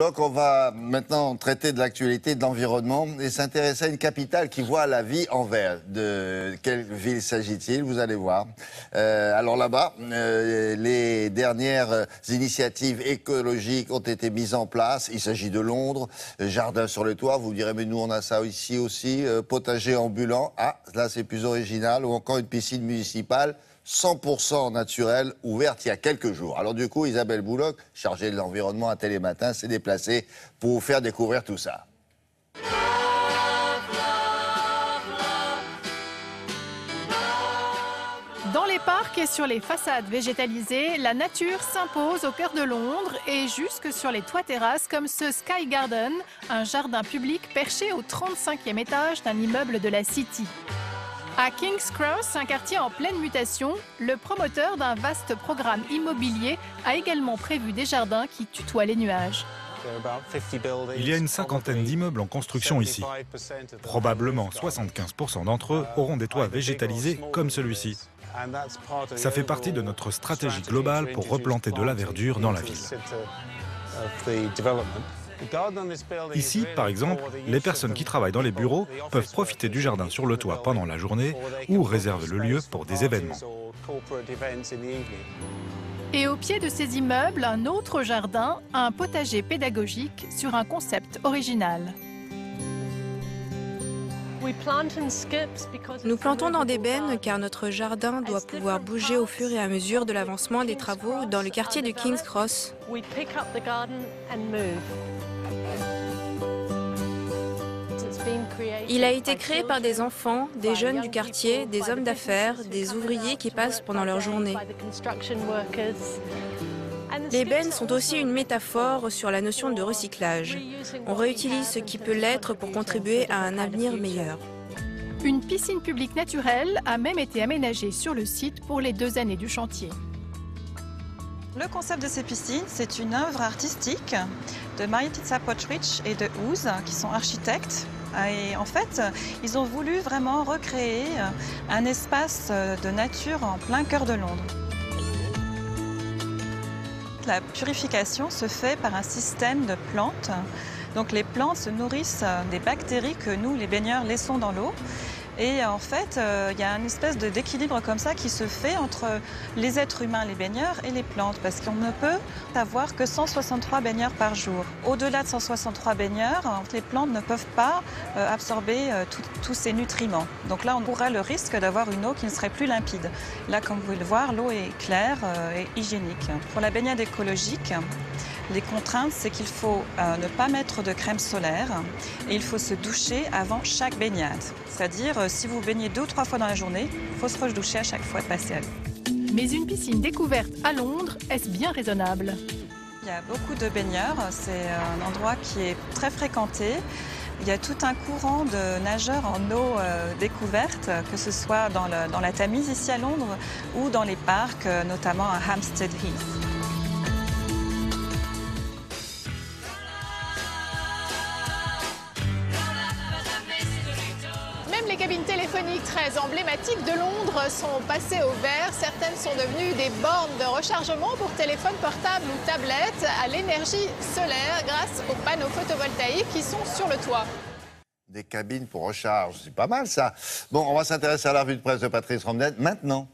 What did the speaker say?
Donc on va maintenant traiter de l'actualité de l'environnement et s'intéresser à une capitale qui voit la vie en vert. De quelle ville s'agit-il? Vous allez voir. Alors là-bas, les dernières initiatives écologiques ont été mises en place. Il s'agit de Londres, jardin sur le toit. Vous me direz, mais nous on a ça ici aussi. Potager ambulant, ah là c'est plus original. Ou encore une piscine municipale 100% naturelle, ouverte il y a quelques jours. Alors du coup, Isabelle Bouloc, chargée de l'environnement à Télématin, s'est déplacée pour vous faire découvrir tout ça. Dans les parcs et sur les façades végétalisées, la nature s'impose au cœur de Londres et jusque sur les toits-terrasses comme ce Sky Garden, un jardin public perché au 35e étage d'un immeuble de la City. À King's Cross, un quartier en pleine mutation, le promoteur d'un vaste programme immobilier a également prévu des jardins qui tutoient les nuages. Il y a une cinquantaine d'immeubles en construction ici. Probablement 75% d'entre eux auront des toits végétalisés comme celui-ci. Ça fait partie de notre stratégie globale pour replanter de la verdure dans la ville. Ici, par exemple, les personnes qui travaillent dans les bureaux peuvent profiter du jardin sur le toit pendant la journée ou réserver le lieu pour des événements. Et au pied de ces immeubles, un autre jardin, un potager pédagogique sur un concept original. Nous plantons dans des bennes car notre jardin doit pouvoir bouger au fur et à mesure de l'avancement des travaux dans le quartier de King's Cross. Il a été créé par des enfants, des jeunes du quartier, des hommes d'affaires, des ouvriers qui passent pendant leur journée. Les bennes sont aussi une métaphore sur la notion de recyclage. On réutilise ce qui peut l'être pour contribuer à un avenir meilleur. Une piscine publique naturelle a même été aménagée sur le site pour les 2 années du chantier. Le concept de ces piscines, c'est une œuvre artistique de Marie-Letizia Potrich et de Ouz, qui sont architectes. Et en fait, ils ont voulu vraiment recréer un espace de nature en plein cœur de Londres. La purification se fait par un système de plantes. Donc les plantes se nourrissent des bactéries que nous, les baigneurs, laissons dans l'eau. Et en fait, il y a une espèce d'équilibre comme ça qui se fait entre les êtres humains, les baigneurs, et les plantes, parce qu'on ne peut avoir que 163 baigneurs par jour. Au-delà de 163 baigneurs, les plantes ne peuvent pas absorber tous ces nutriments. Donc là, on aurait le risque d'avoir une eau qui ne serait plus limpide. Là, comme vous pouvez le voir, l'eau est claire et hygiénique. Pour la baignade écologique, les contraintes, c'est qu'il faut ne pas mettre de crème solaire et il faut se doucher avant chaque baignade. C'est-à-dire, si vous baignez 2 ou 3 fois dans la journée, il faut se redoucher à chaque fois de passer à l'eau. Mais une piscine découverte à Londres, est-ce bien raisonnable? Il y a beaucoup de baigneurs, c'est un endroit qui est très fréquenté. Il y a tout un courant de nageurs en eau découverte, que ce soit dans la Tamise ici à Londres ou dans les parcs, notamment à Hampstead Heath. Même les cabines téléphoniques très emblématiques de Londres sont passées au vert. Certaines sont devenues des bornes de rechargement pour téléphones portables ou tablettes à l'énergie solaire grâce aux panneaux photovoltaïques qui sont sur le toit. Des cabines pour recharge, c'est pas mal ça. Bon, on va s'intéresser à la revue de presse de Patrice Romden maintenant.